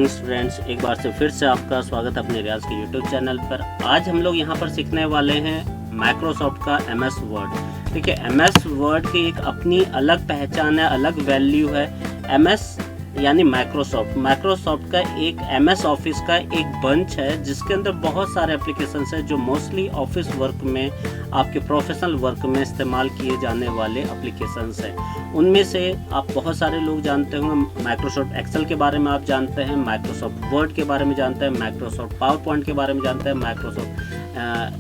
Morning students, एक बार से फिर से आपका स्वागत है अपने रियाज के यूट्यूब चैनल पर। आज हम लोग यहाँ पर सीखने वाले हैं माइक्रोसॉफ्ट का MS वर्ड। देखिए, MS वर्ड की एक अपनी अलग पहचान है, अलग वैल्यू है। MS यानी माइक्रोसॉफ्ट का एक MS ऑफिस का एक बंच है जिसके अंदर बहुत सारे एप्लीकेशंस हैं जो मोस्टली ऑफिस वर्क में, आपके प्रोफेशनल वर्क में इस्तेमाल किए जाने वाले एप्लीकेशंस हैं। उनमें से आप बहुत सारे लोग जानते होंगे, माइक्रोसॉफ्ट एक्सेल के बारे में आप जानते हैं, माइक्रोसॉफ्ट वर्ड के बारे में जानते हैं, माइक्रोसॉफ्ट पावर पॉइंट के बारे में जानते हैं, माइक्रोसॉफ्ट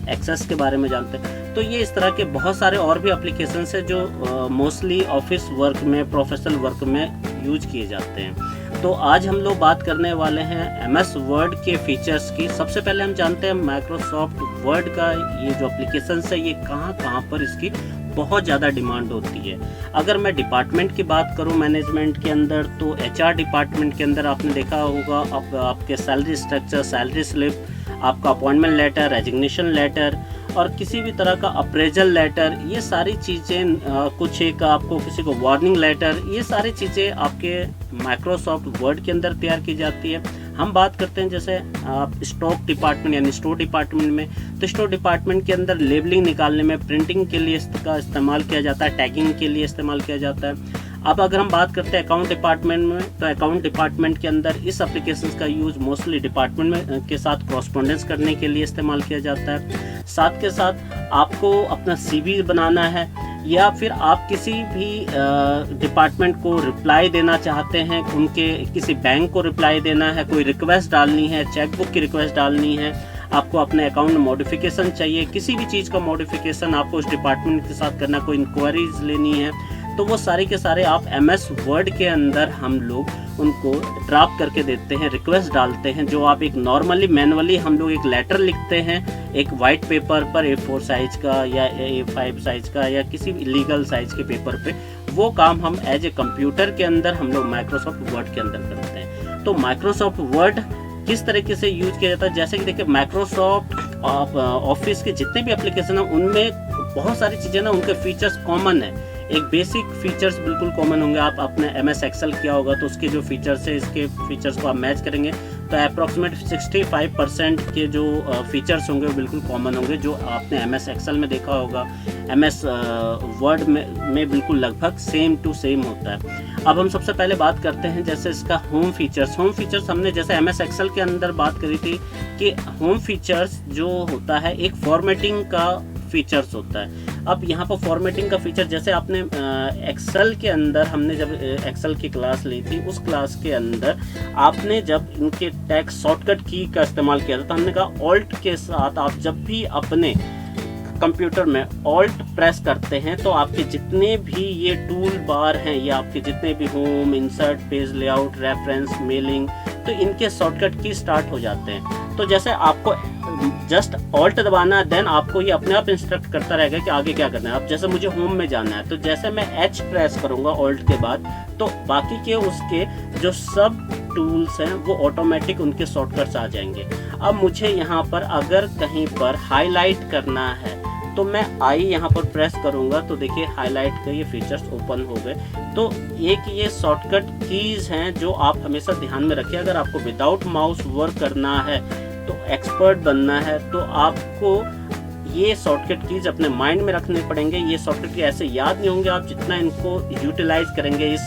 एक्सेस के बारे में जानते हैं। तो ये इस तरह के बहुत सारे और भी एप्लीकेशंस हैं जो मोस्टली ऑफिस वर्क में, प्रोफेशनल वर्क में यूज किए जाते हैं। तो आज हम लोग बात करने वाले हैं MS वर्ड के फीचर्स की। सबसे पहले हम जानते हैं माइक्रोसॉफ्ट वर्ड का ये जो एप्लीकेशंस है, ये कहाँ पर इसकी बहुत ज़्यादा डिमांड होती है। अगर मैं डिपार्टमेंट की बात करूं मैनेजमेंट के अंदर, तो HR डिपार्टमेंट के अंदर आपने देखा होगा आपके सैलरी स्ट्रक्चर, सैलरी स्लिप, आपका अपॉइंटमेंट लेटर, रेजिग्नेशन लेटर और किसी भी तरह का अप्रेजल लेटर, ये सारी चीज़ें, कुछ एक आपको किसी को वार्निंग लेटर, ये सारी चीज़ें आपके माइक्रोसॉफ्ट वर्ड के अंदर तैयार की जाती है। हम बात करते हैं जैसे आप स्टॉक डिपार्टमेंट यानी स्टोर डिपार्टमेंट में, तो स्टोर डिपार्टमेंट के अंदर लेबलिंग निकालने में, प्रिंटिंग के लिए इसका इस्तेमाल किया जाता है, टैगिंग के लिए इस्तेमाल किया जाता है। अब अगर हम बात करते हैं अकाउंट डिपार्टमेंट में, तो अकाउंट डिपार्टमेंट के अंदर इस एप्लीकेशन का यूज़ मोस्टली डिपार्टमेंट में के साथ कॉरस्पॉन्डेंस करने के लिए इस्तेमाल किया जाता है। साथ के साथ आपको अपना CV बनाना है या फिर आप किसी भी डिपार्टमेंट को रिप्लाई देना चाहते हैं, उनके किसी बैंक को रिप्लाई देना है, कोई रिक्वेस्ट डालनी है, चेकबुक की रिक्वेस्ट डालनी है, आपको अपने अकाउंट में मॉडिफिकेशन चाहिए, किसी भी चीज़ का मॉडिफिकेशन आपको उस डिपार्टमेंट के साथ करना, कोई इंक्वायरीज लेनी है, तो वो सारे के सारे आप MS वर्ड के अंदर हम लोग उनको ड्राफ्ट करके देते हैं, रिक्वेस्ट डालते हैं। जो आप एक नॉर्मली मैनुअली हम लोग एक लेटर लिखते हैं एक वाइट पेपर पर, A4 साइज का या A5 साइज का या किसी भी लीगल साइज के पेपर पे, वो काम हम एज ए कंप्यूटर के अंदर हम लोग माइक्रोसॉफ्ट वर्ड के अंदर करते हैं। तो माइक्रोसॉफ्ट वर्ड किस तरीके से यूज किया जाता है, जैसे कि देखिए माइक्रोसॉफ्ट ऑफिस के जितने भी एप्लीकेशन हैं उनमें बहुत सारी चीज़ें ना, उनके फीचर्स कॉमन है। एक बेसिक फीचर्स बिल्कुल कॉमन होंगे। आप अपने MS एक्सेल किया होगा तो उसके जो फीचर्स है, इसके फीचर्स को आप मैच करेंगे तो अप्रॉक्सीमेट 65% के जो फीचर्स होंगे वो बिल्कुल कॉमन होंगे, जो आपने MS एक्सेल में देखा होगा, MS वर्ड में बिल्कुल लगभग सेम टू सेम होता है। अब हम सबसे पहले बात करते हैं जैसे इसका होम फीचर्स हमने जैसे MS एक्सेल के अंदर बात करी थी कि होम फीचर्स जो होता है एक फॉर्मेटिंग का फीचर्स होता है। अब यहाँ पर फॉर्मेटिंग का फीचर, जैसे आपने एक्सेल के अंदर, हमने जब एक्सेल की क्लास ली थी, उस क्लास के अंदर आपने जब इनके टेक्स्ट शॉर्टकट की का इस्तेमाल किया था, तो हमने कहा ऑल्ट के साथ आप जब भी अपने कंप्यूटर में ऑल्ट प्रेस करते हैं तो आपके जितने भी ये टूल बार हैं, ये आपके जितने भी home, insert, page layout, reference, mailing, तो इनके शॉर्टकट की स्टार्ट हो जाते हैं। तो जैसे आपको जस्ट ऑल्ट दबाना है, देन आपको ये अपने आप इंस्ट्रक्ट करता रहेगा कि आगे क्या करना है। अब जैसे मुझे होम में जाना है तो जैसे मैं H प्रेस करूंगा ऑल्ट के बाद, तो बाकी के उसके जो सब टूल्स हैं वो ऑटोमेटिक उनके शॉर्टकट्स आ जाएंगे। अब मुझे यहाँ पर अगर कहीं पर हाईलाइट करना है तो मैं I यहाँ पर प्रेस करूँगा तो देखिए हाईलाइट के ये फीचर्स ओपन हो गए। तो एक ये शॉर्टकट कीज़ हैं जो आप हमेशा ध्यान में रखिए। अगर आपको विदाउट माउस वर्क करना है, तो एक्सपर्ट बनना है, तो आपको ये शॉर्टकट कीज अपने माइंड में रखने पड़ेंगे। ये शॉर्टकट की ऐसे याद नहीं होंगे, आप जितना इनको यूटिलाइज करेंगे, इस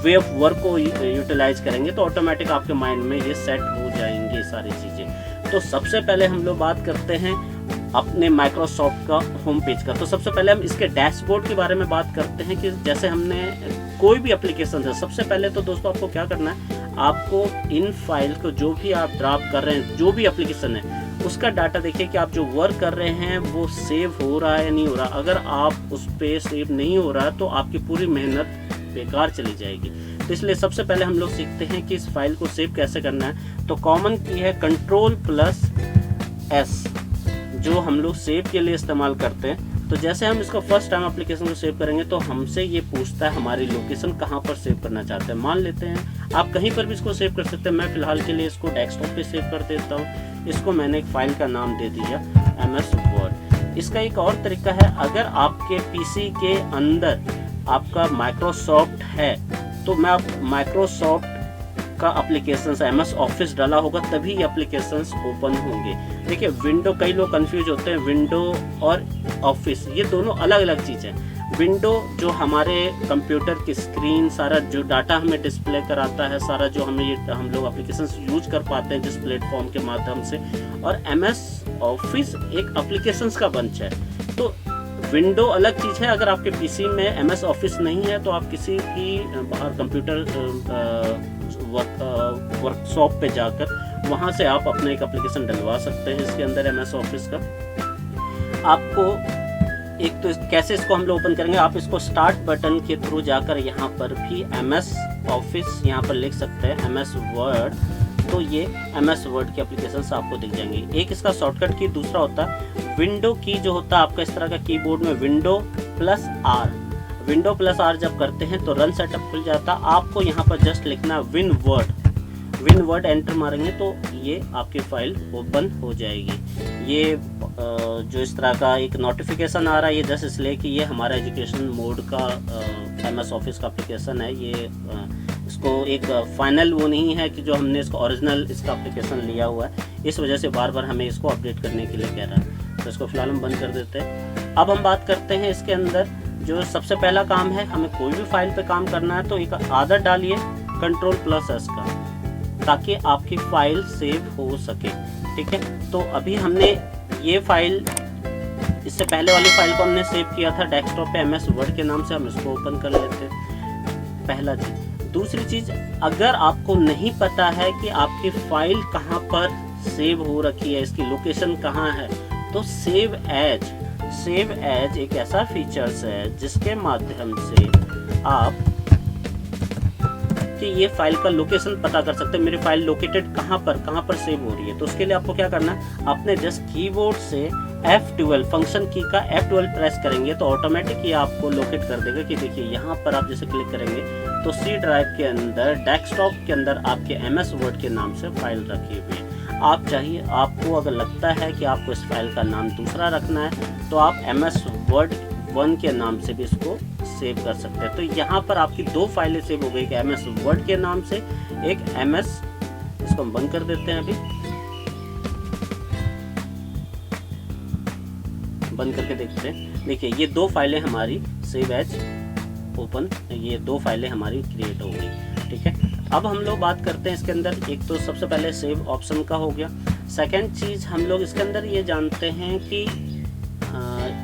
वे ऑफ वर्क को यूटिलाइज करेंगे, तो ऑटोमेटिक आपके माइंड में ये सेट हो जाएंगे सारी चीज़ें। तो सबसे पहले हम लोग बात करते हैं अपने माइक्रोसॉफ्ट का होम पेज का। तो सबसे पहले हम इसके डैशबोर्ड के बारे में बात करते हैं कि जैसे हमने कोई भी एप्लीकेशन है, सबसे पहले तो दोस्तों आपको क्या करना है, आपको इन फाइल को जो भी आप ड्राफ्ट कर रहे हैं, जो भी एप्लीकेशन है, उसका डाटा देखिए कि आप जो वर्क कर रहे हैं वो सेव हो रहा है या नहीं हो रहा। अगर आप उस पर सेव नहीं हो रहा तो आपकी पूरी मेहनत बेकार चली जाएगी। तो इसलिए सबसे पहले हम लोग सीखते हैं कि इस फाइल को सेव कैसे करना है। तो कॉमन की है Ctrl+S, जो हम लोग सेव के लिए इस्तेमाल करते हैं। तो जैसे हम इसको फर्स्ट टाइम एप्लीकेशन को सेव करेंगे तो हमसे ये पूछता है हमारी लोकेशन कहाँ पर सेव करना चाहते हैं। मान लेते हैं आप कहीं पर भी इसको सेव कर सकते हैं। मैं फिलहाल के लिए इसको डेस्कटॉप पे सेव कर देता हूँ। इसको मैंने एक फाइल का नाम दे दिया MS वर्ड। इसका एक और तरीका है, अगर आपके PC के अंदर आपका माइक्रोसॉफ्ट है तो मैं आप माइक्रोसॉफ्ट का एप्लीकेशंस MS ऑफिस डाला होगा तभी ये एप्लीकेशंस ओपन होंगे। देखिए विंडो, कई लोग कंफ्यूज होते हैं, विंडो और ऑफिस ये दोनों अलग अलग चीज़ है। विंडो जो हमारे कंप्यूटर की स्क्रीन, सारा जो डाटा हमें डिस्प्ले कराता है, सारा जो हम लोग एप्लीकेशंस यूज कर पाते हैं जिस प्लेटफॉर्म के माध्यम से, और MS ऑफिस एक एप्लीकेशंस का बंच है। तो विंडो अलग चीज़ है। अगर आपके पीसी में MS ऑफिस नहीं है तो आप किसी भी बाहर कंप्यूटर वर्कशॉप पे जाकर वहाँ से आप अपना एक एप्लीकेशन डलवा सकते हैं इसके अंदर MS ऑफिस का। आपको एक तो कैसे इसको हम लोग ओपन करेंगे, आप इसको स्टार्ट बटन के थ्रू जाकर यहाँ पर भी MS ऑफिस यहाँ पर लिख सकते हैं, MS वर्ड, तो ये MS वर्ड की एप्लीकेशंस आपको दिख जाएंगी। एक इसका शॉर्टकट की, दूसरा होता है विंडो की, जो होता है आपका इस तरह का कीबोर्ड में window plus R। Window plus R जब करते हैं तो रन सेटअप खुल जाता। आपको यहाँ पर जस्ट लिखना विन वर्ड एंटर मारेंगे तो ये आपकी फाइल ओपन हो जाएगी। ये जो इस तरह का एक नोटिफिकेशन आ रहा है, ये जस्ट इसलिए कि ये हमारा एजुकेशन मोड का MS ऑफिस का एप्लीकेशन है। ये इसको एक फाइनल वो नहीं है कि जो हमने इसको ओरिजिनल इसका एप्लीकेशन लिया हुआ है, इस वजह से बार बार हमें इसको अपडेट करने के लिए कह रहा है। तो इसको फिलहाल हम बंद कर देते हैं। अब हम बात करते हैं इसके अंदर जो सबसे पहला काम है, हमें कोई भी फाइल पे काम करना है तो एक आदत डालिए Ctrl+S का, ताकि आपकी फाइल सेव हो सके। ठीक है, तो अभी हमने ये फाइल, इससे पहले वाली फाइल को हमने सेव किया था डेस्कटॉप पे MS वर्ड के नाम से, हम इसको ओपन कर लेते हैं। पहला चीज। दूसरी चीज, अगर आपको नहीं पता है कि आपकी फाइल कहाँ पर सेव हो रखी है, इसकी लोकेशन कहाँ है, तो सेव एज एक ऐसा फीचर्स है जिसके माध्यम से आप कि ये फाइल का लोकेशन पता कर सकते हैं, मेरी फाइल लोकेटेड कहाँ पर सेव हो रही है। तो उसके लिए आपको क्या करना है, अपने जस्ट कीबोर्ड से F12 फंक्शन की का F12 प्रेस करेंगे तो ऑटोमेटिक ये आपको लोकेट कर देगा कि देखिए यहाँ पर आप जैसे क्लिक करेंगे तो C ड्राइव के अंदर, डेस्कटॉप के अंदर आपके MS वर्ड के नाम से फाइल रखी हुई है। आप चाहिए, आपको अगर लगता है कि आपको इस फाइल का नाम दूसरा रखना है तो आप MS वर्ड 1 के नाम से भी इसको सेव कर सकते हैं। तो यहाँ पर आपकी दो फाइलें सेव हो गई, MS वर्ड के नाम से, एक MS, इसको हम बंद कर देते हैं, अभी बंद करके देखते हैं। देखिए ये दो फाइलें हमारी सेव एज ओपन, ये दो फाइलें हमारी क्रिएट हो गई। ठीक है, अब हम लोग बात करते हैं इसके अंदर, एक तो सबसे पहले सेव ऑप्शन का हो गया। सेकंड चीज़ हम लोग इसके अंदर ये जानते हैं कि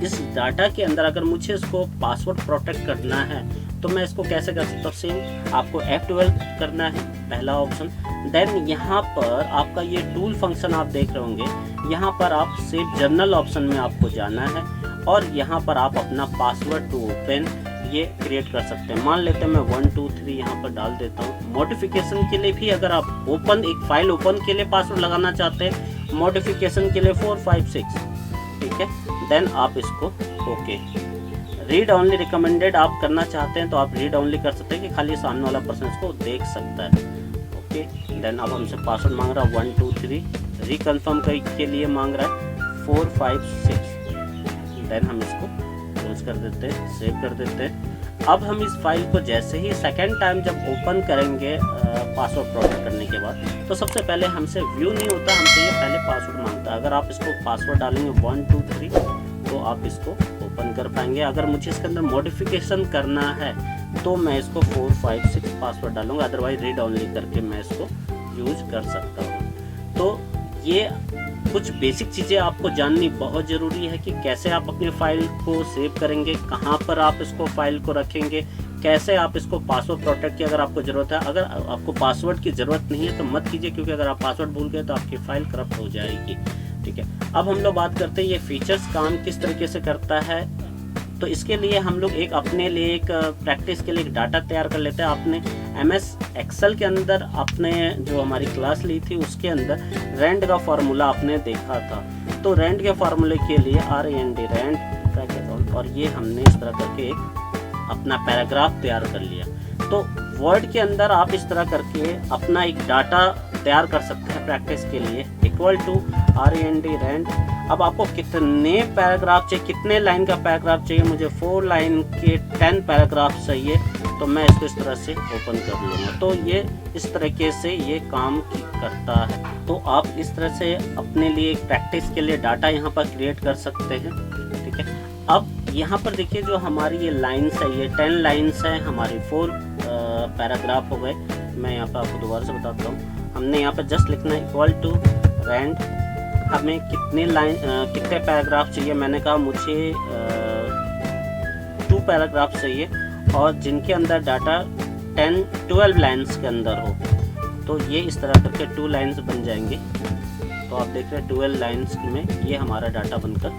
इस डाटा के अंदर अगर मुझे इसको पासवर्ड प्रोटेक्ट करना है तो मैं इसको कैसे कर सकता हूँ। सेम आपको F12 करना है, पहला ऑप्शन। देन यहाँ पर आपका ये टूल फंक्शन आप देख रहे होंगे, यहाँ पर आप सेव जर्नल ऑप्शन में आपको जाना है और यहाँ पर आप अपना पासवर्ड टू ओपन ये क्रिएट कर सकते हैं। मान लेते हैं मैं 1 2 3 यहाँ पर डाल देता हूँ। मॉडिफिकेशन के लिए भी अगर आप एक फाइल ओपन के लिए पासवर्ड लगाना चाहते हैं, मॉडिफिकेशन के लिए 4 5 6, ठीक है, देन आप इसको ओके। रीड ओनली रिकमेंडेड आप करना चाहते हैं तो आप रीड ओनली कर सकते हैं कि खाली सामने वाला पर्सन इसको देख सकता है। ओके, देन अब हमसे पासवर्ड मांग रहा है 1 2 3, रिकन्फर्म के लिए मांग रहा है 4 5 6। देन हम इसको क्लोज कर देते हैं, सेव कर देते हैं। अब हम इस फाइल को जैसे ही सेकेंड टाइम जब ओपन करेंगे पासवर्ड प्रोटेक्ट करने के बाद, तो सबसे पहले हमसे व्यू नहीं होता, हमसे ये पहले पासवर्ड मांगता है। अगर आप इसको पासवर्ड डालेंगे 1 2 3 तो आप इसको ओपन कर पाएंगे। अगर मुझे इसके अंदर मॉडिफिकेशन करना है तो मैं इसको 4 5 6 पासवर्ड डालूंगा, अदरवाइज रीड ओनली करके मैं इसको यूज कर सकता हूँ। तो ये कुछ बेसिक चीज़ें आपको जाननी बहुत ज़रूरी है कि कैसे आप अपनी फाइल को सेव करेंगे, कहाँ पर आप इसको फाइल को रखेंगे, कैसे आप इसको पासवर्ड प्रोटेक्ट की अगर आपको ज़रूरत है। अगर आपको पासवर्ड की ज़रूरत नहीं है तो मत कीजिए, क्योंकि अगर आप पासवर्ड भूल गए तो आपकी फ़ाइल करप्ट हो जाएगी। ठीक है, अब हम लोग बात करते हैं ये फीचर्स काम किस तरीके से करता है। तो इसके लिए हम लोग एक अपने लिए एक प्रैक्टिस के लिए एक डाटा तैयार कर लेते हैं। आपने MS एक्सेल के अंदर आपने जो हमारी क्लास ली थी उसके अंदर रेंड का फार्मूला आपने देखा था। तो रेंड के फार्मूले के लिए RAND रेंड, और ये हमने इस तरह करके एक अपना पैराग्राफ तैयार कर लिया। तो वर्ड के अंदर आप इस तरह करके अपना एक डाटा तैयार कर सकते हैं प्रैक्टिस के लिए, इक्वल टू RAND रेंड। अब आपको कितने पैराग्राफ चाहिए, कितने लाइन का पैराग्राफ चाहिए, मुझे 4 लाइन के 10 पैराग्राफ चाहिए। तो मैं इसको इस तरह से ओपन कर लूँगा। तो ये इस तरीके से ये काम करता है। तो आप इस तरह से अपने लिए प्रैक्टिस के लिए डाटा यहाँ पर क्रिएट कर सकते हैं। ठीक है, अब यहाँ पर देखिए जो हमारी ये लाइन्स है, ये 10 लाइन्स हैं, हमारी 4 पैराग्राफ हो गए। मैं यहाँ पर आपको दोबारा से बताता हूँ। हमने यहाँ पर जस्ट लिखना है इक्वल टू रेंड, हमें कितने पैराग्राफ चाहिए। मैंने कहा मुझे 2 पैराग्राफ चाहिए और जिनके अंदर डाटा 12 लाइन्स के अंदर हो। तो ये इस तरह करके 2 लाइन्स बन जाएंगे। तो आप देख रहे हैं 12 लाइन्स में ये हमारा डाटा बनकर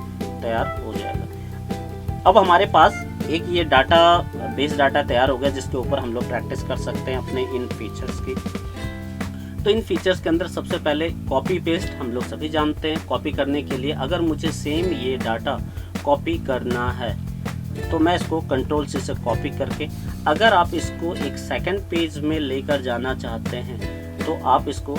तैयार हो जाएगा। अब हमारे पास एक ये डाटा बेस डाटा तैयार हो गया जिसके ऊपर हम लोग प्रैक्टिस कर सकते हैं अपने इन फीचर्स की। तो इन फीचर्स के अंदर सबसे पहले कॉपी पेस्ट हम लोग सभी जानते हैं। कॉपी करने के लिए अगर मुझे सेम ये डाटा कॉपी करना है तो मैं इसको कंट्रोल से कॉपी करके, अगर आप इसको एक सेकंड पेज में लेकर जाना चाहते हैं तो आप इसको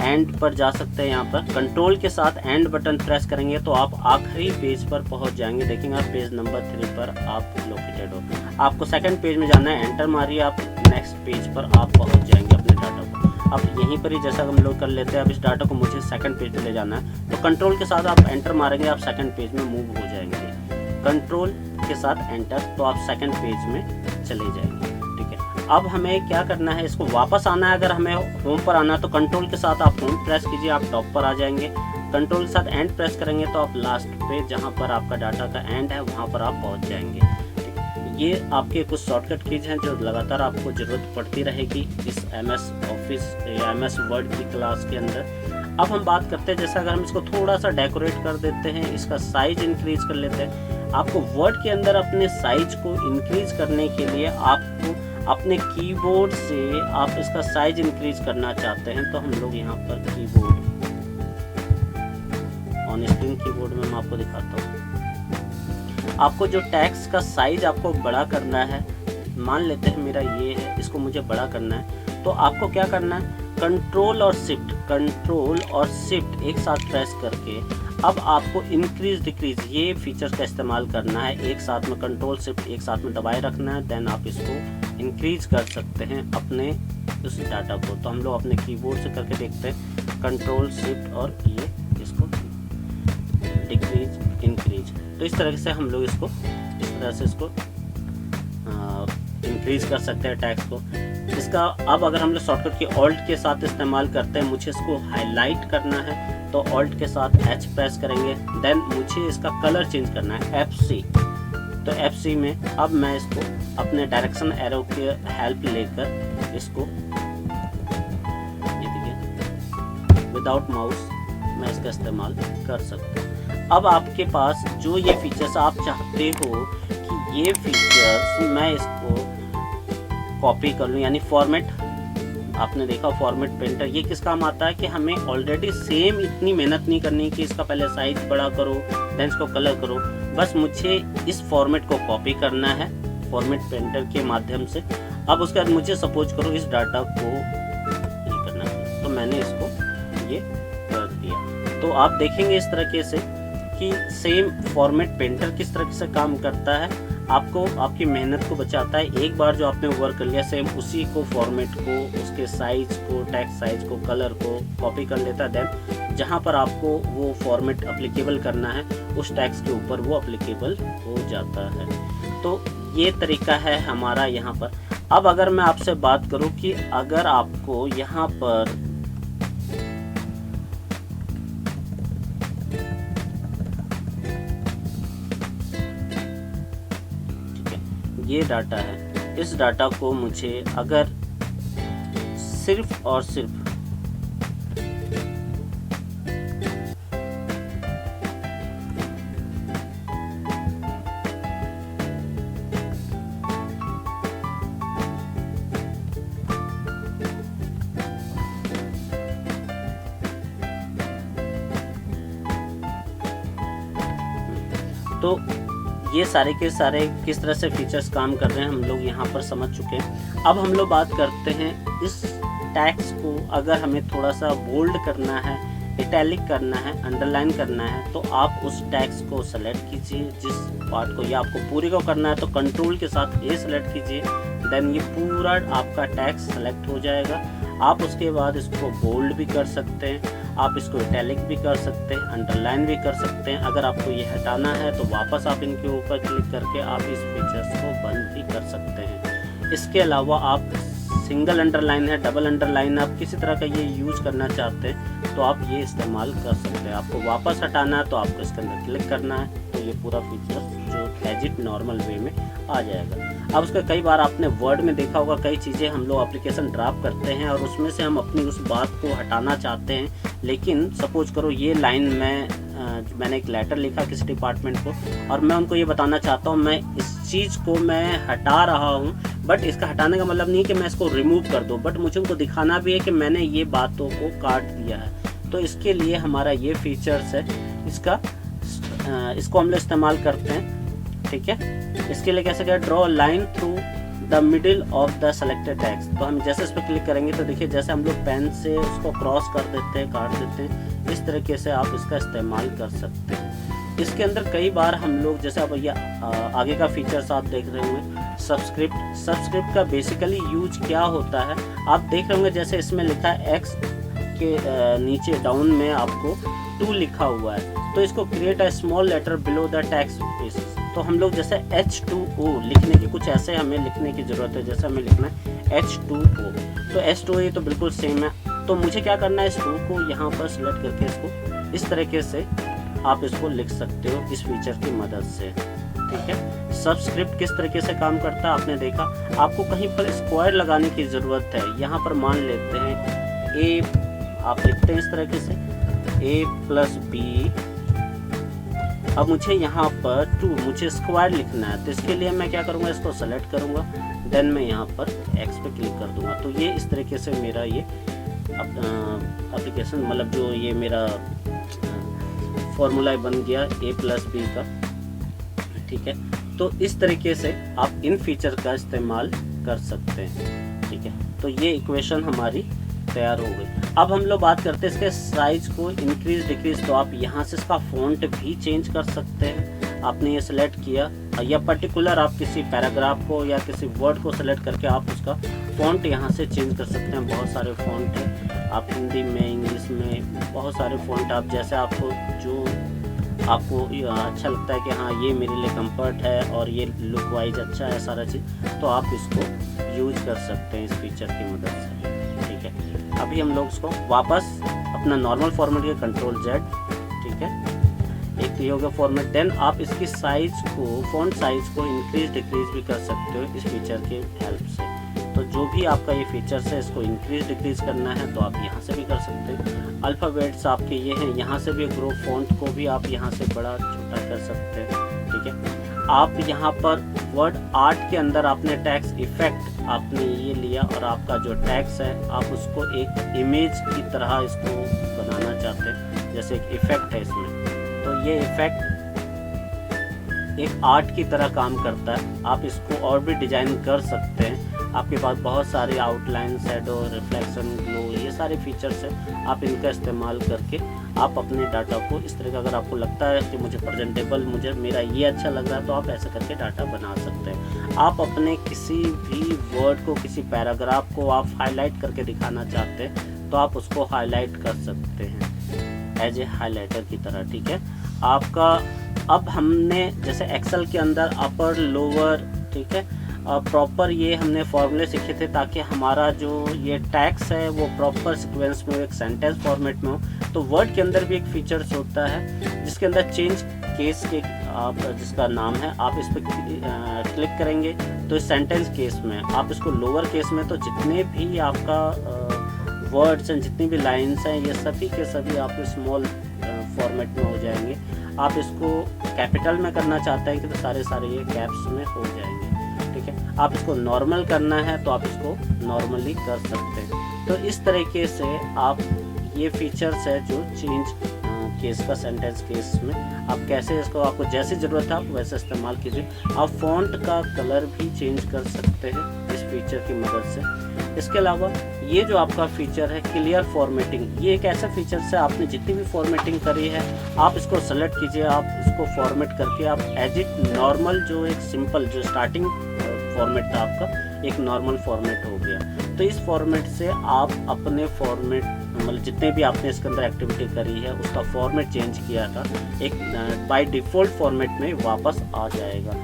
एंड पर जा सकते हैं। यहाँ पर कंट्रोल के साथ एंड बटन प्रेस करेंगे तो आप आखिरी पेज पर पहुँच जाएंगे। देखेंगे आप पेज नंबर 3 पर आप लोकेटेड हो। आपको सेकंड पेज में जाना है, एंटर मारिए, आप नेक्स्ट पेज पर आप पहुँच जाएंगे अपने डाटा को। अब यहीं पर ही जैसा हम लोग कर लेते हैं, अब इस डाटा को मुझे सेकंड पेज पे ले जाना है तो कंट्रोल के साथ आप एंटर मारेंगे, आप सेकंड पेज में मूव हो जाएंगे। कंट्रोल के साथ एंटर तो आप सेकंड पेज में चले जाएंगे। ठीक है, अब हमें क्या करना है, इसको वापस आना है। अगर हमें होम पर आना है तो कंट्रोल के साथ आप होम प्रेस कीजिए, आप टॉप पर आ जाएंगे। कंट्रोल के साथ एंड प्रेस करेंगे तो आप लास्ट पे जहाँ पर आपका डाटा का एंड है वहाँ पर आप पहुँच जाएंगे। ये आपके कुछ शॉर्टकट कीज हैं जो लगातार आपको ज़रूरत पड़ती रहेगी इस MS ऑफिस या MS वर्ड की क्लास के अंदर। अब हम बात करते हैं, जैसा अगर हम इसको थोड़ा सा डेकोरेट कर देते हैं, इसका साइज इंक्रीज कर लेते हैं। आपको वर्ड के अंदर अपने साइज को इंक्रीज करने के लिए आपको अपने कीबोर्ड से आप इसका साइज इंक्रीज करना चाहते हैं तो हम लोग यहाँ पर कीबोर्ड ऑन स्क्रीन कीबोर्ड में मैं आपको दिखाता हूँ। आपको जो टेक्स्ट का साइज आपको बड़ा करना है, मान लेते हैं मेरा ये है, इसको मुझे बड़ा करना है तो आपको क्या करना है, कंट्रोल और शिफ्ट एक साथ प्रेस करके अब आपको इंक्रीज डिक्रीज ये फीचर्स का इस्तेमाल करना है। एक साथ में कंट्रोल शिफ्ट एक साथ में दबाए रखना है, देन आप इसको इंक्रीज कर सकते हैं अपने उस डाटा को। तो हम लोग अपने कीबोर्ड से करके देखते हैं, कंट्रोल शिफ्ट और ये इसको डिक्रीज इंक्रीज। तो इस तरह से हम लोग इसको इस तरह से इसको इंक्रीज कर सकते हैं टेक्स्ट को। इसका अब अगर हम लोग शॉर्टकट की ऑल्ट के साथ इस्तेमाल करते हैं, मुझे इसको हाईलाइट करना है तो ऑल्ट के साथ H प्रेस करेंगे, देन मुझे इसका कलर चेंज करना है FC। तो FC में अब मैं इसको अपने डायरेक्शन एरो के हेल्प लेकर इसको ये देखिए विदाउट माउस मैं इसका इस्तेमाल कर सकता हूँ। अब आपके पास जो ये फीचर्स आप चाहते हो कि ये फीचर्स मैं इसको कॉपी कर लूँ, यानी फॉर्मेट, आपने देखा फॉर्मेट पेंटर ये किस काम आता है कि हमें ऑलरेडी सेम इतनी मेहनत नहीं करनी कि इसका पहले साइज बड़ा करो देन इसको कलर करो। बस मुझे इस फॉर्मेट को कॉपी करना है फॉर्मेट पेंटर के माध्यम से। अब उसके बाद मुझे सपोज करो इस डाटा को ये करना है तो मैंने इसको ये कर दिया। तो आप देखेंगे इस तरीके से कि सेम फॉर्मेट पेंटर किस तरह से काम करता है, आपको आपकी मेहनत को बचाता है। एक बार जो आपने वर्क कर लिया सेम उसी को फॉर्मेट को, उसके साइज को, टेक्स्ट साइज को, कलर को कॉपी कर लेता है। देन जहाँ पर आपको वो फॉर्मेट अप्लीकेबल करना है उस टेक्स्ट के ऊपर वो अप्लीकेबल हो जाता है। तो ये तरीका है हमारा यहाँ पर। अब अगर मैं आपसे बात करूँ कि अगर आपको यहाँ पर ये डाटा है, इस डाटा को मुझे अगर सिर्फ और सिर्फ तो ये सारे के सारे किस तरह से फीचर्स काम कर रहे हैं हम लोग यहाँ पर समझ चुके हैं। अब हम लोग बात करते हैं इस टेक्स्ट को अगर हमें थोड़ा सा बोल्ड करना है, इटैलिक करना है, अंडरलाइन करना है तो आप उस टेक्स्ट को सेलेक्ट कीजिए जिस पार्ट को, या आपको पूरे को करना है तो कंट्रोल के साथ A सेलेक्ट कीजिए, देन ये पूरा आपका टेक्स्ट सेलेक्ट हो जाएगा। आप उसके बाद इसको बोल्ड भी कर सकते हैं, आप इसको इटैलिक भी कर सकते हैं, अंडरलाइन भी कर सकते हैं। अगर आपको ये हटाना है तो वापस आप इनके ऊपर क्लिक करके आप इस फीचर्स को बंद भी कर सकते हैं। इसके अलावा आप सिंगल अंडरलाइन है, डबल अंडरलाइन, आप किसी तरह का ये यूज़ करना चाहते हैं तो आप ये इस्तेमाल कर सकते हैं। आपको वापस हटाना है तो आपको इसके अंदर क्लिक करना है तो ये पूरा फीचर जो एज इट नॉर्मल वे में आ जाएगा। अब उसका कई बार आपने वर्ड में देखा होगा, कई चीज़ें हम लोग एप्लीकेशन ड्राफ्ट करते हैं और उसमें से हम अपनी उस बात को हटाना चाहते हैं, लेकिन सपोज करो ये लाइन मैंने एक लेटर लिखा किसी डिपार्टमेंट को और मैं उनको ये बताना चाहता हूँ मैं इस चीज़ को मैं हटा रहा हूँ, बट इसका हटाने का मतलब नहीं कि मैं इसको रिमूव कर दूँ, बट मुझे उनको दिखाना भी है कि मैंने ये बातों को काट दिया है। तो इसके लिए हमारा ये फीचर्स है, इसको हम लोग इस्तेमाल करते हैं। ठीक है, इसके लिए कैसे क्या, draw line through the middle of the selected text. तो हम जैसे इस पर क्लिक करेंगे तो देखिए जैसे हम लोग पेन से उसको क्रॉस कर देते हैं, काट देते हैं, इस तरीके से आप इसका इस्तेमाल कर सकते हैं। इसके अंदर कई बार हम लोग जैसे अब ये आगे का फीचर्स आप देख रहे होंगे, सबस्क्रिप्ट का बेसिकली यूज क्या होता है आप देख रहे होंगे। जैसे इसमें लिखा है एक्स के नीचे डाउन में आपको 2 लिखा हुआ है, तो इसको create a small letter below the text space. तो हम लोग जैसे H2O लिखने की, कुछ ऐसे हमें लिखने की ज़रूरत है, जैसे हमें लिखना है H2O, तो H2O तो बिल्कुल सेम है। तो मुझे क्या करना है, इस 2 को यहाँ पर सिलेक्ट करके इसको इस तरीके से आप इसको लिख सकते हो इस फीचर की मदद से। ठीक है, सबस्क्रिप्ट किस तरीके से काम करता है आपने देखा। आपको कहीं पर स्क्वायर लगाने की ज़रूरत है, यहाँ पर मान लेते हैं A, आप लिखते हैं इस तरीके से A+B। अब मुझे यहाँ पर 2 मुझे स्क्वायर लिखना है, तो इसके लिए मैं क्या करूँगा, इसको सेलेक्ट करूँगा, देन मैं यहाँ पर X पे क्लिक कर दूँगा। तो ये इस तरीके से मेरा ये एप्लीकेशन मतलब जो ये मेरा फॉर्मूला बन गया A+B का। ठीक है, तो इस तरीके से आप इन फीचर का इस्तेमाल कर सकते हैं। ठीक है, तो ये इक्वेशन हमारी तैयार हो गई। अब हम लोग बात करते हैं इसके साइज को इंक्रीज डिक्रीज। तो आप यहाँ से इसका फ़ॉन्ट भी चेंज कर सकते हैं। आपने ये सिलेक्ट किया या पर्टिकुलर आप किसी पैराग्राफ को या किसी वर्ड को सिलेक्ट करके आप उसका फ़ॉन्ट यहाँ से चेंज कर सकते हैं। बहुत सारे फ़ॉन्ट हैं, आप हिंदी में, इंग्लिश में, बहुत सारे फ़ॉन्ट आप जैसे आपको जो आपको अच्छा लगता है कि हाँ ये मेरे लिए कंफर्ट है और ये लुक वाइज अच्छा है सारा चीज़, तो आप इसको यूज कर सकते हैं इस फीचर की मदद से। ठीक है, अभी हम लोग इसको वापस अपना नॉर्मल फॉर्मेट के Ctrl+Z। ठीक है, एक तो ये हो गया फॉर्मेट। देन आप इसकी साइज को, फॉन्ट साइज को इंक्रीज डिक्रीज भी कर सकते हो इस फीचर के हेल्प से। तो जो भी आपका ये फीचर्स है इसको इंक्रीज डिक्रीज करना है तो आप यहाँ से भी कर सकते हैं। अल्फ़ाबेट्स आपके ये हैं, यहाँ से भी ग्रो फॉन्ट को भी आप यहाँ से बड़ा छोटा कर सकते हैं। ठीक है, आप यहाँ पर वर्ड आर्ट के अंदर आपने टैक्स इफेक्ट आपने ये लिया और आपका जो टैक्स है आप उसको एक इमेज की तरह इसको बनाना चाहते हैं, जैसे एक इफेक्ट है इसमें, तो ये इफेक्ट एक आर्ट की तरह काम करता है। आप इसको और भी डिजाइन कर सकते हैं। आपके पास बहुत सारे आउटलाइन, शैडो, रिफ्लेक्शन, ग्लो, ये सारे फीचर्स हैं। आप इनका इस्तेमाल करके आप अपने डाटा को इस तरह का, अगर आपको लगता है कि मुझे प्रेजेंटेबल, मुझे मेरा ये अच्छा लग रहा है, तो आप ऐसा करके डाटा बना सकते हैं। आप अपने किसी भी वर्ड को, किसी पैराग्राफ को आप हाईलाइट करके दिखाना चाहते हैं तो आप उसको हाईलाइट कर सकते हैं एज ए हाईलाइटर की तरह। ठीक है, आपका अब हमने जैसे एक्सेल के अंदर अपर लोअर, ठीक है, प्रॉपर ये हमने फॉर्मूले सीखे थे ताकि हमारा जो ये टैक्स है वो प्रॉपर सीक्वेंस में, एक सेंटेंस फॉर्मेट में हो। तो वर्ड के अंदर भी एक फीचर्स होता है जिसके अंदर चेंज केस के आप जिसका नाम है, आप इस पर क्लिक करेंगे तो इस सेंटेंस केस में आप इसको लोअर केस में, तो जितने भी आपका वर्ड्स हैं, जितनी भी लाइन्स हैं, ये सभी के सभी आप स्मॉल फॉर्मेट में हो जाएंगे। आप इसको कैपिटल में करना चाहते हैं कि तो सारे ये कैप्स में हो जाएंगे। ठीक है, आप इसको नॉर्मल करना है तो आप इसको नॉर्मली कर सकते हैं। तो इस तरीके से आप ये फीचर्स है जो चेंज केस का, सेंटेंस केस में आप कैसे इसको, आपको जैसी ज़रूरत है आप वैसे इस्तेमाल कीजिए। आप फ़ॉन्ट का कलर भी चेंज कर सकते हैं इस फीचर की मदद से। इसके अलावा ये जो आपका फीचर है क्लियर फॉर्मेटिंग, ये एक ऐसा फीचर है, आपने जितनी भी फॉर्मेटिंग करी है आप इसको सेलेक्ट कीजिए, आप इसको फॉर्मेट करके आप एज इट नॉर्मल जो एक सिंपल जो स्टार्टिंग फॉर्मेट था आपका, एक नॉर्मल फॉर्मेट हो गया। तो इस फॉर्मेट से आप अपने फॉर्मेट मतलब जितने भी आपने इसके अंदर एक्टिविटी करी है उसका फॉर्मेट चेंज किया था, एक बाय डिफ़ॉल्ट फॉर्मेट में वापस आ जाएगा।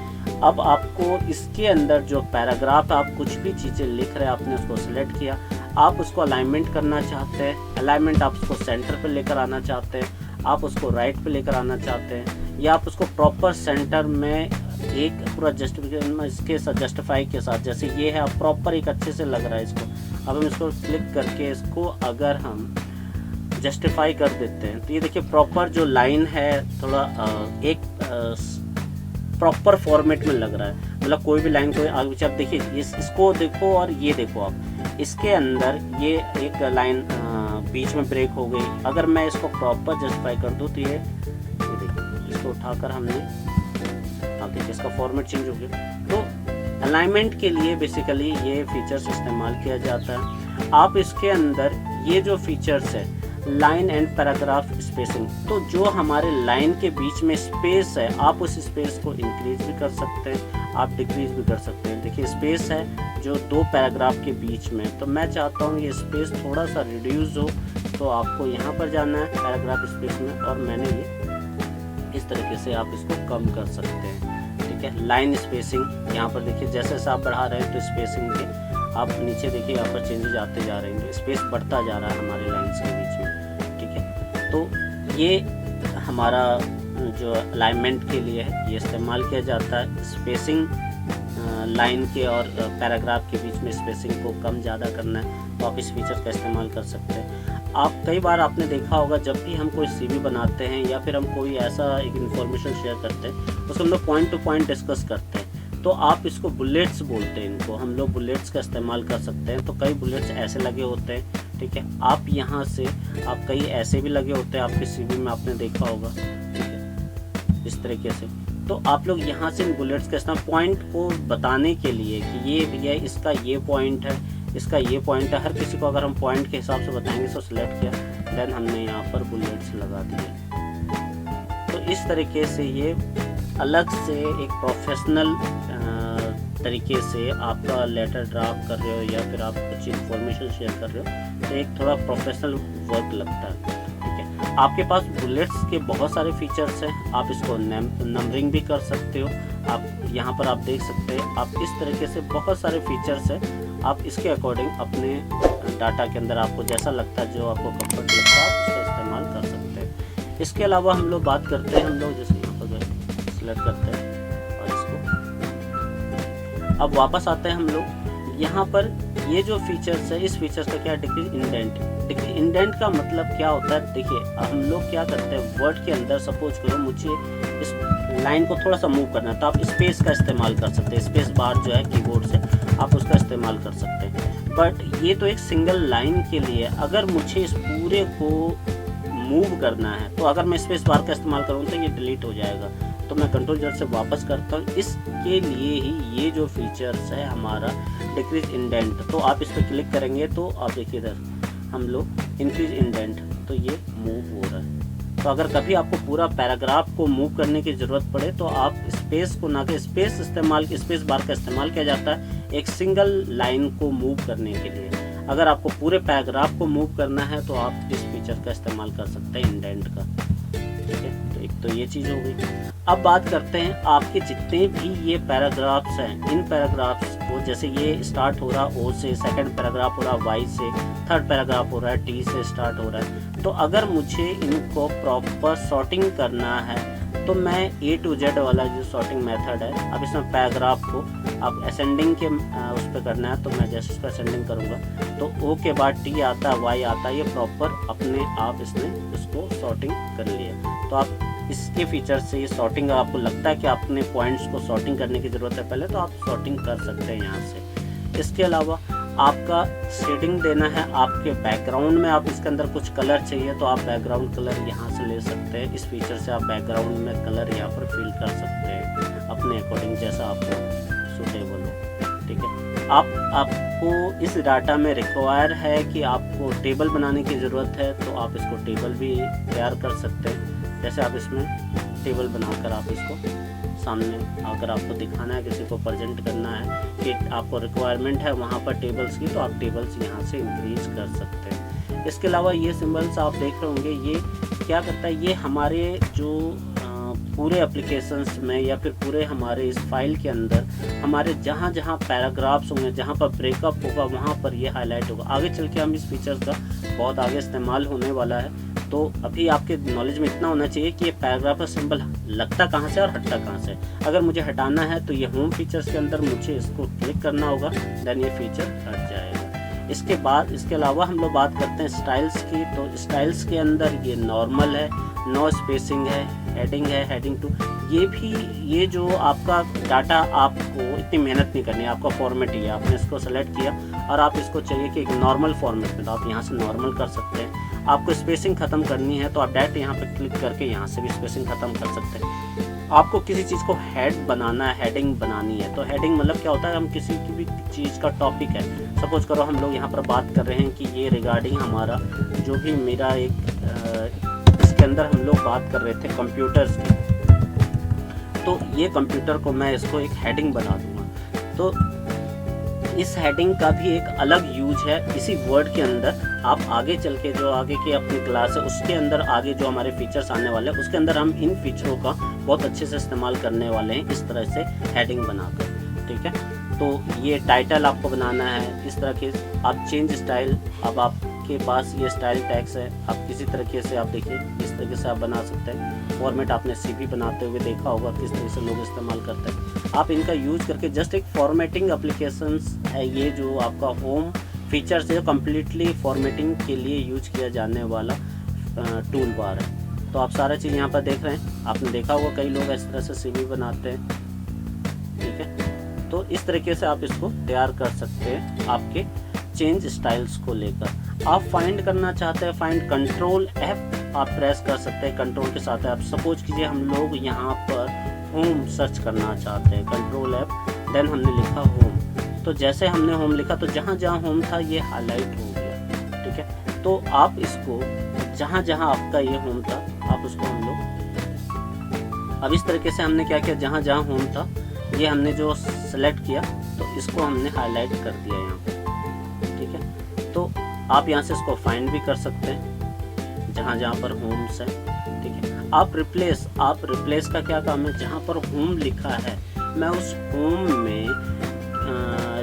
अब आपको इसके अंदर जो पैराग्राफ आप कुछ भी चीज़ें लिख रहे हैं, आपने उसको सिलेक्ट किया, आप उसको अलाइनमेंट करना चाहते हैं, अलाइनमेंट आप उसको सेंटर पे लेकर आना चाहते हैं, आप उसको राइट पे लेकर आना चाहते हैं, या आप उसको प्रॉपर सेंटर में एक पूरा जस्टिफिकेशन इसके साथ जस्टिफाई के साथ, जैसे ये है अब प्रॉपर एक अच्छे से लग रहा है इसको। अब हम इसको क्लिक करके इसको अगर हम जस्टिफाई कर देते हैं तो ये देखिए प्रॉपर जो लाइन है थोड़ा एक प्रॉपर फॉर्मेट में लग रहा है, मतलब कोई भी लाइन कोई आगे पीछे। आप देखिए इसको देखो और ये देखो, आप इसके अंदर ये एक लाइन बीच में ब्रेक हो गई। अगर मैं इसको प्रॉपर जस्टिफाई कर दूँ तो ये देखिए इसको उठाकर हमने, आप देखिए इसका फॉर्मेट चेंज हो गया। तो अलाइनमेंट के लिए बेसिकली ये फीचर्स इस्तेमाल किया जाता है। आप इसके अंदर ये जो फीचर्स है लाइन एंड पैराग्राफ स्पेसिंग, तो जो हमारे लाइन के बीच में स्पेस है आप उस स्पेस को इंक्रीज भी कर सकते हैं, आप डिक्रीज भी कर सकते हैं। देखिए स्पेस है जो दो पैराग्राफ के बीच में, तो मैं चाहता हूँ ये स्पेस थोड़ा सा रिड्यूस हो, तो आपको यहाँ पर जाना है पैराग्राफ स्पेस में, और मैंने ये इस तरीके से आप इसको कम कर सकते हैं। ठीक है, लाइन स्पेसिंग यहाँ पर देखिए जैसे जैसे आप बढ़ा रहे हैं तो स्पेसिंग के आप नीचे देखिए यहाँ पर चेंजेस आते जा रहे हैं, तो स्पेस बढ़ता जा रहा है हमारे लाइन्स के बीच में। ठीक है, तो ये हमारा जो अलाइनमेंट के लिए है ये इस्तेमाल किया जाता है। स्पेसिंग लाइन के और पैराग्राफ के बीच में स्पेसिंग को कम ज़्यादा करना है तो आप इस फीचर का इस्तेमाल कर सकते हैं। आप कई बार आपने देखा होगा जब भी हम कोई सीवी बनाते हैं या फिर हम कोई ऐसा एक इन्फॉर्मेशन शेयर करते हैं उसको हम लोग पॉइंट टू पॉइंट डिस्कस करते हैं, तो आप इसको बुलेट्स बोलते हैं, इनको हम लोग बुलेट्स का इस्तेमाल कर सकते हैं। तो कई बुलेट्स ऐसे लगे होते हैं, ठीक है, आप यहाँ से आप कई ऐसे भी लगे होते हैं आपके सीवी में, आपने देखा होगा। ठीक है, इस तरीके से तो आप लोग यहाँ से इन बुलेट्स का इस्तेमाल पॉइंट को बताने के लिए कि ये भैया इसका ये पॉइंट है, इसका ये पॉइंट है। हर किसी को अगर हम पॉइंट के हिसाब से बताएंगे तो सिलेक्ट किया, देन हमने यहाँ पर बुलेट्स लगा दिए। तो इस तरीके से ये अलग से एक प्रोफेशनल तरीके से आपका लेटर ड्राफ्ट कर रहे हो या फिर आप कुछ इन्फॉर्मेशन शेयर कर रहे हो तो एक थोड़ा प्रोफेशनल वर्क लगता है। ठीक है, आपके पास बुलेट्स के बहुत सारे फीचर्स हैं, आप इसको नंबरिंग भी कर सकते हो। आप यहाँ पर आप देख सकते हैं, आप इस तरीके से बहुत सारे फीचर्स हैं, आप इसके अकॉर्डिंग अपने डाटा के अंदर आपको जैसा लगता है, जो आपको कंफर्ट लगता है, आप उसका इस्तेमाल कर सकते हैं। इसके अलावा हम लोग बात करते हैं, हम लोग जैसे यहाँ पर सिलेक्ट करते हैं और इसको अब वापस आते हैं हम लोग यहाँ पर। ये जो फीचर्स है, इस फीचर्स का क्या डिक्रीज इंडेंट। डिक्रीज इंडेंट का मतलब क्या होता है, देखिए हम लोग क्या करते हैं वर्ड के अंदर, सपोज करो मुझे इस लाइन को थोड़ा सा मूव करना है तो आप स्पेस का इस्तेमाल कर सकते हैं, स्पेस बार जो है कीबोर्ड से आप उसका इस्तेमाल कर सकते हैं। बट ये तो एक सिंगल लाइन के लिए, अगर मुझे इस पूरे को मूव करना है तो अगर मैं स्पेस बार का इस्तेमाल करूँ तो ये डिलीट हो जाएगा। तो मैं कंट्रोल Z से वापस करता हूँ। इसके लिए ही ये जो फीचर्स है हमारा डिक्रीज इंडेंट, तो आप इस पर क्लिक करेंगे तो आप देखिए इधर हम लोग इंक्रीज इंडेंट, तो ये मूव हो रहा है। तो अगर कभी आपको पूरा पैराग्राफ को मूव करने की ज़रूरत पड़े तो आप स्पेस को ना के स्पेस बार का इस्तेमाल किया जाता है एक सिंगल लाइन को मूव करने के लिए। अगर आपको पूरे पैराग्राफ को मूव करना है तो आप इस फीचर का इस्तेमाल कर सकते हैं इंडेंट का। ठीक है, तो एक तो ये चीज़ हो गई। अब बात करते हैं आपके जितने भी ये पैराग्राफ्स हैं, इन पैराग्राफ्स को, जैसे ये स्टार्ट हो रहा O से, सेकंड पैराग्राफ हो रहा Y से, थर्ड पैराग्राफ हो रहा है T से स्टार्ट हो रहा है। तो अगर मुझे इनको प्रॉपर सॉर्टिंग करना है तो मैं A to Z वाला जो सॉर्टिंग मेथड है, अब इसमें पैराग्राफ को आप असेंडिंग के उस पर करना है तो मैं जैसे इस पर असेंडिंग करूँगा तो O के बाद T आता है, Y आता है, ये प्रॉपर अपने आप इसने उसको सॉर्टिंग कर लिया। तो आप इसके फीचर से ये सॉर्टिंग, आपको लगता है कि आपने पॉइंट्स को सॉर्टिंग करने की ज़रूरत है पहले, तो आप सॉर्टिंग कर सकते हैं यहाँ से। इसके अलावा आपका शेडिंग देना है आपके बैकग्राउंड में, आप इसके अंदर कुछ कलर चाहिए तो आप बैकग्राउंड कलर यहाँ से ले सकते हैं। इस फीचर से आप बैकग्राउंड में कलर यहाँ पर फिल कर सकते हैं अपने अकॉर्डिंग जैसा आपको सूटेबल हो। ठीक है, आपको इस डाटा में रिक्वायर है कि आपको टेबल बनाने की ज़रूरत है तो आप इसको टेबल भी तैयार कर सकते हैं। जैसे आप इसमें टेबल बनाकर आप इसको सामने अगर आपको दिखाना है, किसी को प्रेजेंट करना है कि आपको रिक्वायरमेंट है वहाँ पर टेबल्स की, तो आप टेबल्स यहाँ से इंक्रीज कर सकते हैं। इसके अलावा ये सिंबल्स आप देख रहे होंगे, ये क्या करता है, ये हमारे जो पूरे एप्लीकेशंस में या फिर पूरे हमारे इस फाइल के अंदर हमारे जहाँ जहाँ पैराग्राफ्स होंगे, जहाँ पर ब्रेकअप होगा, वहाँ पर ये हाईलाइट होगा। आगे चल के हम इस फीचर्स का बहुत आगे इस्तेमाल होने वाला है, तो अभी आपके नॉलेज में इतना होना चाहिए कि ये पैराग्राफ का सिंबल लगता कहाँ से और हटता कहाँ से। अगर मुझे हटाना है तो ये होम फीचर्स के अंदर मुझे इसको क्लिक करना होगा, देन ये फीचर हट जाएगा। इसके अलावा हम लोग बात करते हैं स्टाइल्स की। तो स्टाइल्स के अंदर ये नॉर्मल है, नो स्पेसिंग है, हेडिंग है, हेडिंग टू। ये जो आपका डाटा आपको इतनी मेहनत नहीं करनी है, आपका फॉर्मेट ही है। आपने इसको सेलेक्ट किया और आप इसको चाहिए कि एक नॉर्मल फॉर्मेट में, तो आप यहाँ से नॉर्मल कर सकते हैं। आपको स्पेसिंग ख़त्म करनी है तो आप डायरेक्ट यहाँ पे क्लिक करके यहाँ से भी स्पेसिंग ख़त्म कर सकते हैं। आपको किसी चीज़ को हेड बनाना है, हेडिंग बनानी है, तो हेडिंग मतलब क्या होता है, हम किसी की भी चीज़ का टॉपिक है, सपोज करो हम लोग यहाँ पर बात कर रहे हैं कि ये रिगार्डिंग हमारा जो भी मेरा एक इसके अंदर हम लोग बात कर रहे थे कंप्यूटर्स की, तो ये कंप्यूटर को मैं इसको एक हेडिंग बना दूंगा। तो इस हेडिंग का भी एक अलग यूज है इसी वर्ड के अंदर। आप आगे चल के जो आगे की अपनी क्लास है उसके अंदर आगे जो हमारे फीचर्स आने वाले हैं उसके अंदर हम इन फीचरों का बहुत अच्छे से इस्तेमाल करने वाले हैं, इस तरह से हेडिंग बनाकर। ठीक है, तो ये टाइटल आपको बनाना है, इस तरह के आप चेंज स्टाइल, अब आपके पास ये स्टाइल टैग्स है, आप किसी तरीके से आप देखिए इस तरीके से आप बना सकते हैं। फॉर्मेट आपने सीवी बनाते हुए देखा होगा किस तरह से लोग इस्तेमाल करते हैं। आप इनका यूज करके जस्ट एक फॉर्मेटिंग एप्लीकेशंस है, ये जो आपका होम फीचर्स है, कम्प्लीटली फॉर्मेटिंग के लिए यूज किया जाने वाला टूल बार है। तो आप सारा चीज़ यहाँ पर देख रहे हैं, आपने देखा होगा कई लोग इस तरह से सीवी बनाते हैं। ठीक है, तो इस तरीके से आप इसको तैयार कर सकते हैं आपके चेंज स्टाइल्स को लेकर। आप फाइंड करना चाहते हैं, फाइंड कंट्रोल F आप प्रेस कर सकते हैं। कंट्रोल के साथ आप सपोज कीजिए हम लोग यहाँ पर होम सर्च करना चाहते हैं, कंट्रोल F, देन हमने लिखा होम। तो जैसे हमने होम लिखा तो जहाँ जहाँ होम था ये हाईलाइट हो गया। ठीक है, तो आप इसको जहाँ जहाँ आपका ये होम था आप उसको हम लोग अब इस तरीके से हमने क्या किया, जहाँ जहाँ होम था ये हमने जो सेलेक्ट किया तो इसको हमने हाईलाइट कर दिया यहाँ पे। ठीक है, तो आप यहाँ से इसको फाइंड भी कर सकते हैं जहाँ जहाँ पर होम्स है। ठीक है, आप रिप्लेस का क्या काम है, जहाँ पर होम लिखा है मैं उस होम में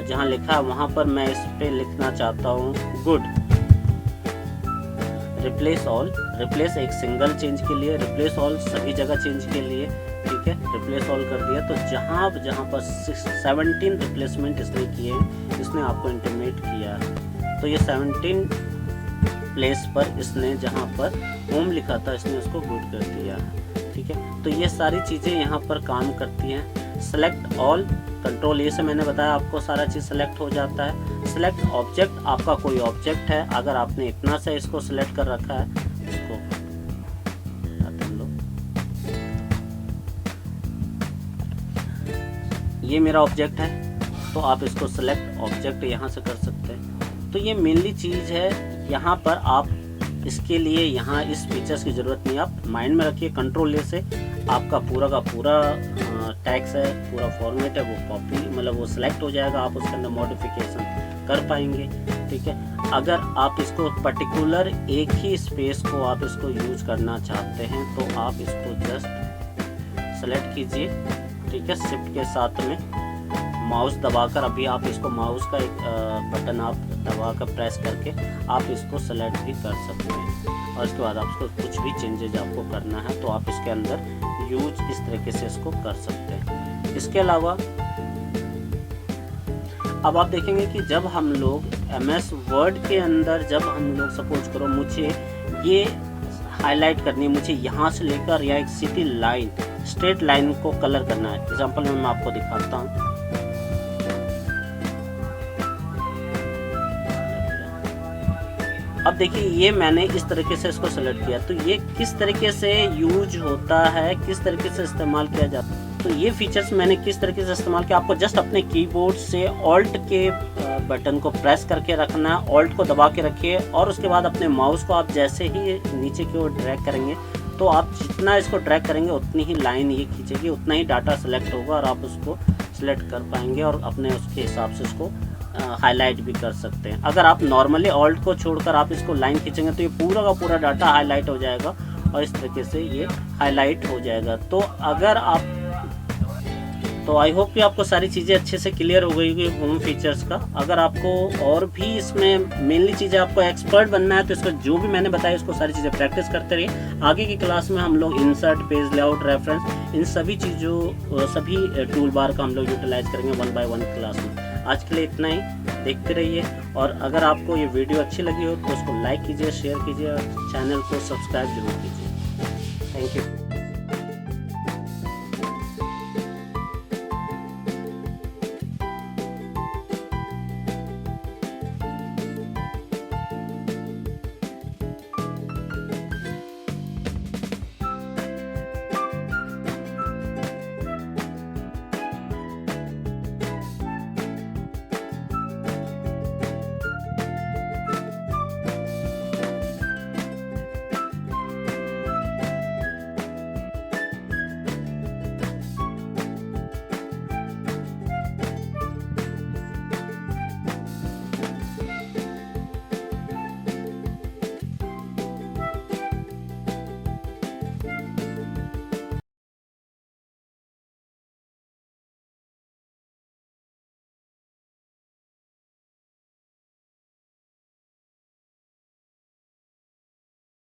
जहाँ लिखा है वहाँ पर मैं इस पे लिखना चाहता हूँ गुड। रिप्लेस ऑल, रिप्लेस एक सिंगल चेंज के लिए, रिप्लेस ऑल सभी जगह चेंज के लिए। ठीक है, रिप्लेस ऑल कर दिया, तो जहाँ जहाँ पर 17 रिप्लेसमेंट इसने किए हैं, इसने आपको इंटीमेट किया है। तो ये 17 प्लेस पर इसने जहाँ पर होम लिखा था इसने उसको गुड कर दिया है। ठीक है, तो ये सारी चीज़ें यहाँ पर काम करती हैं। सेलेक्ट ऑल, कंट्रोल ए से मैंने बताया आपको सारा चीज़ सेलेक्ट हो जाता है। सेलेक्ट ऑब्जेक्ट, आपका कोई ऑब्जेक्ट है, अगर आपने इतना से इसको सेलेक्ट कर रखा है, इसको ये मेरा ऑब्जेक्ट है तो आप इसको सेलेक्ट ऑब्जेक्ट यहाँ से कर सकते हैं। तो ये मेनली चीज़ है, यहाँ पर आप इसके लिए यहाँ इस फीचर्स की ज़रूरत नहीं, आप माइंड में रखिए। कंट्रोल ए से आपका पूरा का पूरा टैक्स है, पूरा फॉर्मेट है, वो कॉपी मतलब वो सिलेक्ट हो जाएगा, आप उसके अंदर मॉडिफिकेशन कर पाएंगे। ठीक है, अगर आप इसको पर्टिकुलर एक ही स्पेस को आप इसको यूज करना चाहते हैं तो आप इसको जस्ट सेलेक्ट कीजिए। ठीक है, शिफ्ट के साथ में माउस दबाकर, अभी आप इसको माउस का एक बटन आप दबाकर प्रेस करके आप इसको सेलेक्ट भी कर सकते हैं। और इसके बाद आपको कुछ भी चेंजेज आपको करना है तो आप इसके अंदर यूज इस तरीके से इसको कर सकते हैं। इसके अलावा अब आप देखेंगे कि जब हम लोग MS वर्ड के अंदर जब हम लोग सपोज करो मुझे ये हाईलाइट करनी है, मुझे यहाँ से लेकर या एक सीधी लाइन स्ट्रेट लाइन को कलर करना है। एग्जांपल में मैं आपको दिखाता हूँ। अब देखिए ये मैंने इस तरीके से इसको सेलेक्ट किया, तो ये किस तरीके से यूज होता है, किस तरीके से इस्तेमाल किया जाता है। तो ये फीचर्स मैंने किस तरीके से इस्तेमाल किया, आपको जस्ट अपने कीबोर्ड से ऑल्ट के बटन को प्रेस करके रखना है, ऑल्ट को दबा के रखिए और उसके बाद अपने माउस को आप जैसे ही नीचे की ओर ड्रैग करेंगे तो आप जितना इसको ड्रैग करेंगे उतनी ही लाइन ये खींचेगी, उतना ही डाटा सेलेक्ट होगा और आप उसको सेलेक्ट कर पाएंगे और अपने उसके हिसाब से उसको हाईलाइट भी कर सकते हैं। अगर आप नॉर्मली ऑल्ट को छोड़कर आप इसको लाइन खींचेंगे तो ये पूरा का पूरा डाटा हाईलाइट हो जाएगा और इस तरीके से ये हाईलाइट हो जाएगा। तो आई होप कि आपको सारी चीज़ें अच्छे से क्लियर हो गई होगी होम फीचर्स का। अगर आपको और भी इसमें मेनली चीज़ें आपको एक्सपर्ट बनना है तो इसको जो भी मैंने बताया इसको सारी चीज़ें प्रैक्टिस करते रहिए। आगे की क्लास में हम लोग इंसर्ट, पेज लेआउट, रेफरेंस, इन सभी चीज़ों सभी टूल बार का हम लोग यूटिलाइज करेंगे 1 बाय 1 क्लास में। आज के लिए इतना ही, देखते रहिए। और अगर आपको ये वीडियो अच्छी लगी हो तो उसको लाइक कीजिए, शेयर कीजिए और चैनल को सब्सक्राइब जरूर कीजिए। Thank you.